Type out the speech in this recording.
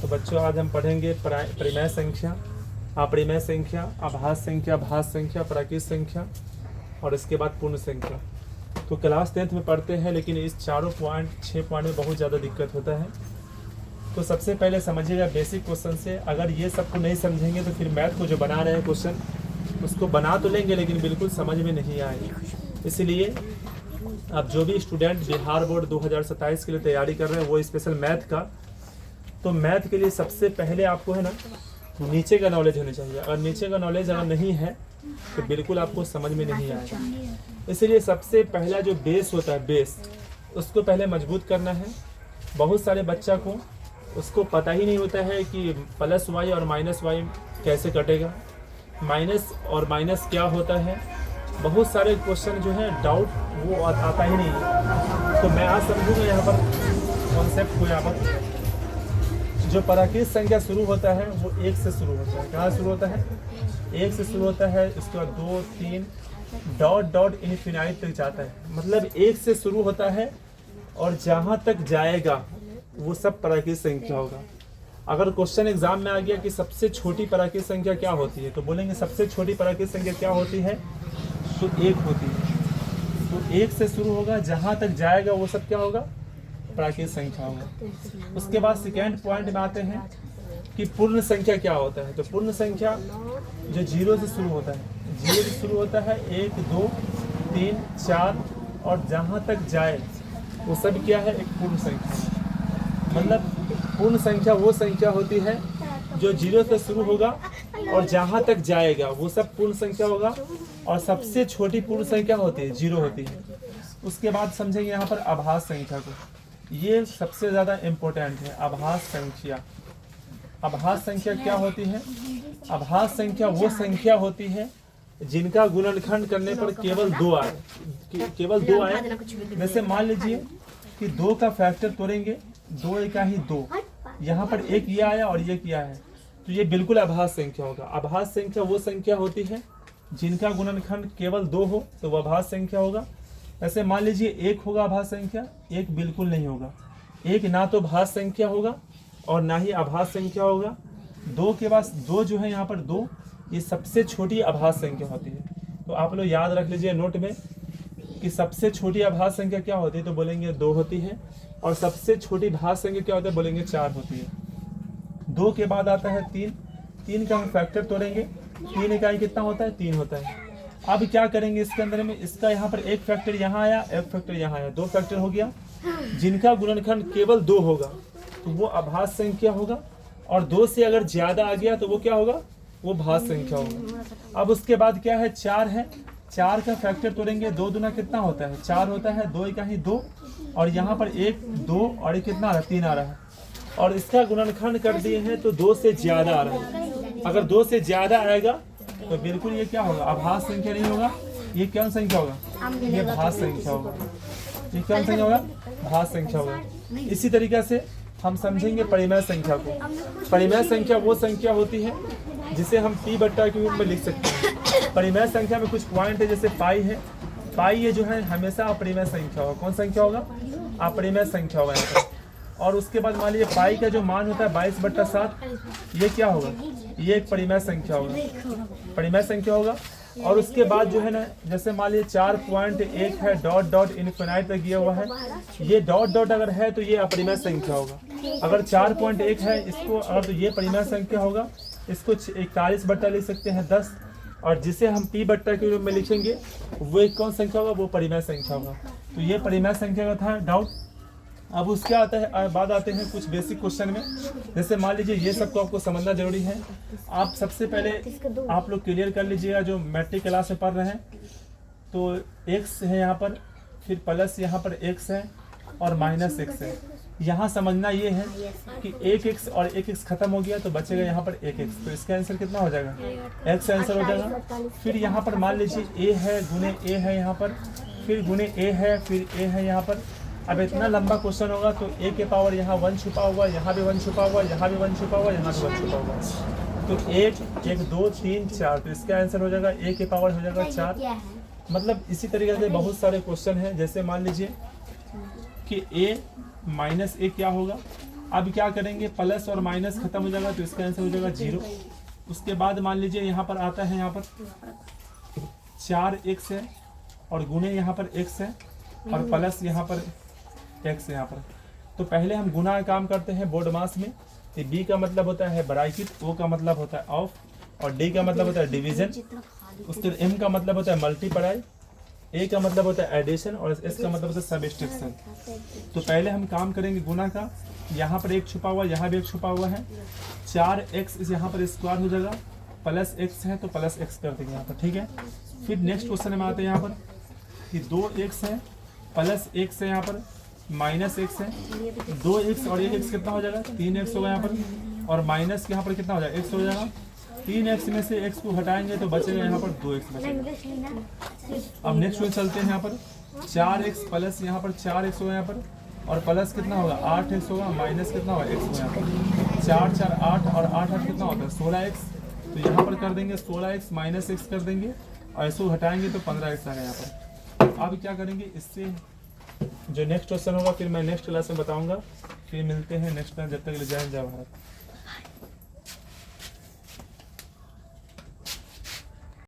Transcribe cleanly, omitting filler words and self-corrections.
तो बच्चों आज हम पढ़ेंगे परिमेय संख्या, अपरिमेय संख्या, आभास संख्या, भाज्य संख्या, प्राकृत संख्या और इसके बाद पूर्ण संख्या। तो क्लास 10th में पढ़ते हैं, लेकिन इस 6 पॉइंट में बहुत ज़्यादा दिक्कत होता है। तो सबसे पहले समझिएगा बेसिक क्वेश्चन से। अगर ये सबको नहीं समझेंगे तो फिर मैथ को जो बना रहे हैं क्वेश्चन उसको बना तो लेंगे लेकिन बिल्कुल समझ में नहीं आएगी। इसलिए अब जो भी स्टूडेंट बिहार बोर्ड 2027 के लिए तैयारी कर रहे हैं वो स्पेशल मैथ का, तो मैथ के लिए सबसे पहले आपको है ना नीचे का नॉलेज होनी चाहिए। अगर नीचे का नॉलेज अगर नहीं है तो बिल्कुल आपको समझ में नहीं आएगा। इसलिए सबसे पहला जो बेस होता है, बेस उसको पहले मजबूत करना है। बहुत सारे बच्चा को उसको पता ही नहीं होता है कि प्लस वाई और माइनस वाई कैसे कटेगा, माइनस और माइनस क्या होता है। बहुत सारे क्वेश्चन जो है डाउट वो आता ही नहीं है। तो मैं आज समझूंगा यहाँ पर कॉन्सेप्ट को। यहाँ पर जो प्राकृत संख्या शुरू होता है वो 1 से शुरू होता है। कहाँ शुरू होता है? 1 से शुरू होता है। इसके बाद 2, 3 डॉट डॉट इन्फिनाइट तक जाता है। मतलब 1 से शुरू होता है और जहाँ तक जाएगा वो सब प्राकृत संख्या होगा। अगर क्वेश्चन एग्जाम में आ गया कि सबसे छोटी प्राकृत संख्या क्या होती है, तो बोलेंगे सबसे छोटी प्राकृत संख्या क्या होती है, तो 1 होती है। तो 1 से शुरू होगा, जहाँ तक जाएगा वो सब क्या होगा, प्राकृत संख्या होगा। उसके बाद सेकेंड पॉइंट में आते हैं कि पूर्ण संख्या क्या होता है। तो पूर्ण संख्या जो 0 से शुरू होता है, 0 से शुरू होता है 1, 2, 3, 4 और जहाँ तक जाए वो सब क्या है, एक पूर्ण संख्या। मतलब पूर्ण संख्या वो संख्या होती है जो 0 से शुरू होगा और जहाँ तक जाएगा वो सब पूर्ण संख्या होगा। और सबसे छोटी पूर्ण संख्या होती है 0 होती है। उसके बाद समझेंगे यहाँ पर आभास संख्या को। ये सबसे ज़्यादा इम्पोर्टेंट है, आभास संख्या। आभास संख्या क्या होती है? आभास संख्या वो संख्या होती है जिनका गुणनखंड करने पर केवल 2 आए, केवल 2 आए। जैसे मान लीजिए कि 2 का फैक्टर तोड़ेंगे, 2 एका ही 2, यहाँ पर 1 ये आया और ये किया है, तो ये बिल्कुल आभास संख्या होगा। आभास संख्या वो संख्या होती है जिनका गुणनखंड केवल 2 हो तो वह आभास संख्या होगा। ऐसे मान लीजिए 1 होगा आभास संख्या, 1 बिल्कुल नहीं होगा। 1 ना तो भाज्य संख्या होगा और ना ही आभास संख्या होगा। 2 के बाद 2 जो है यहाँ पर 2, ये सबसे छोटी आभास संख्या होती है। तो आप लोग याद रख लीजिए नोट में कि सबसे छोटी आभास संख्या क्या होती है, तो बोलेंगे 2 होती है। और सबसे छोटी भाज्य संख्या क्या होता है, बोलेंगे 4 होती है। 2 के बाद आता है 3, 3 का हम फैक्टर तोड़ेंगे, 3 इकाई कितना होता है, 3 होता है। अब क्या करेंगे इसके अंदर में, इसका यहाँ पर एक फैक्टर यहाँ आया, एक फैक्टर यहाँ आया, 2 फैक्टर हो गया। जिनका गुणनखंड केवल 2 होगा तो वो आभास संख्या होगा। और 2 से अगर ज्यादा आ गया तो वो क्या होगा, वो भाज्य संख्या होगा। अब उसके बाद क्या है, 4 है। 4 का फैक्टर तोड़ेंगे, 2 दूना कितना होता है, 4 होता है। 2 इकाई 2 और यहाँ पर 1, 2 और ये कितना आ रहा है, 3 आ रहा है। और इसका गुणनखंड कर दिए हैं तो 2 से ज्यादा आ रहा है। अगर 2 से ज्यादा आएगा तो बिल्कुल ये क्या होगा, आभास संख्या नहीं होगा। ये कौन संख्या होगा, ये भाज्य संख्या होगा। ये कौन संख्या होगा, भाज्य संख्या होगा। इसी तरीके से हम समझेंगे परिमेय संख्या को। परिमेय संख्या वो संख्या होती है जिसे हम p बट्टा के रूप में लिख सकते हैं। परिमेय संख्या में कुछ पॉइंट है, जैसे पाई है। पाई ये जो है हमेशा अपरिमेय संख्या होगा। कौन संख्या होगा, अपरिमेय संख्या होगा यहाँ पर। और उसके बाद मान लीजिए पाई का जो मान होता है 22/7, ये क्या होगा, ये एक परिमेय संख्या होगा, परिमेय संख्या होगा। और उसके बाद जो है ना, जैसे मान लीजिए 4.1 है, डॉट डॉट इनफिनाइट तक दिया हुआ है, ये डॉट डॉट अगर है तो ये अपरिमेय संख्या होगा। अगर 4.1 है इसको, अगर तो ये परिमेय संख्या होगा। इसको 41 बट्टा लिख सकते हैं 10, और जिसे हम p बट्टा के रूप में लिखेंगे वो एक कौन संख्या होगा, वो परिमेय संख्या होगा। तो ये परिमेय संख्या का था डाउट। अब उसके आता है बाद आते हैं कुछ बेसिक क्वेश्चन में। जैसे मान लीजिए ये सबको आपको समझना जरूरी है। आप सबसे पहले आप लोग क्लियर कर लीजिएगा जो मैट्रिक क्लास में पढ़ रहे हैं। तो x है यहाँ पर, फिर प्लस यहाँ पर x है और माइनस x है। यहाँ समझना ये है कि 1x और 1x खत्म हो गया तो बचेगा यहाँ पर 1x। तो इसका आंसर कितना हो जाएगा, x आंसर हो जाएगा। फिर यहाँ पर मान लीजिए a है गुने a है यहाँ पर, फिर गुने a है, फिर a है यहाँ पर। अब इतना लंबा क्वेश्चन होगा तो a के पावर यहाँ 1 छुपा हुआ, यहाँ भी 1 छुपा हुआ, यहाँ भी 1 छुपा हुआ, यहाँ भी 1 छुपा हुआ। तो 1, 1, 2, 3, 4, तो इसका आंसर हो जाएगा a के पावर हो जाएगा 4। मतलब इसी तरीके से बहुत सारे क्वेश्चन हैं। जैसे मान लीजिए कि a माइनस a क्या होगा, अब क्या करेंगे, प्लस और माइनस खत्म हो जाएगा तो इसका आंसर हो जाएगा 0। उसके बाद मान लीजिए यहाँ पर आता है, यहाँ पर 4x है और गुणे यहाँ पर x है और प्लस यहाँ पर x है यहाँ पर। तो पहले हम गुना का काम करते हैं बोर्ड मास में। तो b का मतलब होता है ब्रैकेट, o का मतलब होता है ऑफ और d का मतलब होता है डिवीजन, उसके m का मतलब होता है मल्टीप्लाई, a का मतलब होता है एडिशन और s का मतलब होता है सब्सट्रैक्शन। तो पहले हम काम करेंगे गुना का। यहाँ पर एक छुपा हुआ, यहाँ भी एक छुपा हुआ है। 4x यहाँ पर स्क्वायर हो जाएगा, प्लस x है तो प्लस x कर देंगे यहाँ पर, ठीक है। फिर नेक्स्ट क्वेश्चन में आते हैं यहाँ पर कि 2x है प्लस x है यहाँ पर माइनस x है। 2x और 1x कितना हो जाएगा, 3x होगा यहाँ पर और माइनस यहाँ पर कितना हो जाएगा, x हो जाएगा। 3x में से x को हटाएंगे तो बचेगा यहाँ पर 2x बचेगा। अब नेक्स्ट में चलते हैं यहाँ पर 4x प्लस यहाँ पर 4x होगा यहाँ पर और प्लस कितना होगा 8x होगा, माइनस कितना होगा x होगा यहाँ पर। 4 4 8 और 8 8 कितना होता है 16x। तो यहाँ पर कर देंगे 16x माइनस x कर देंगे और इसको हटाएंगे तो 15x आएगा यहाँ पर। अब क्या करेंगे, इससे जो नेक्स्ट क्वेश्चन होगा फिर मैं नेक्स्ट क्लास में बताऊंगा। फिर मिलते हैं नेक्स्ट टाइम, जब तक ले जय हिंद जय भारत।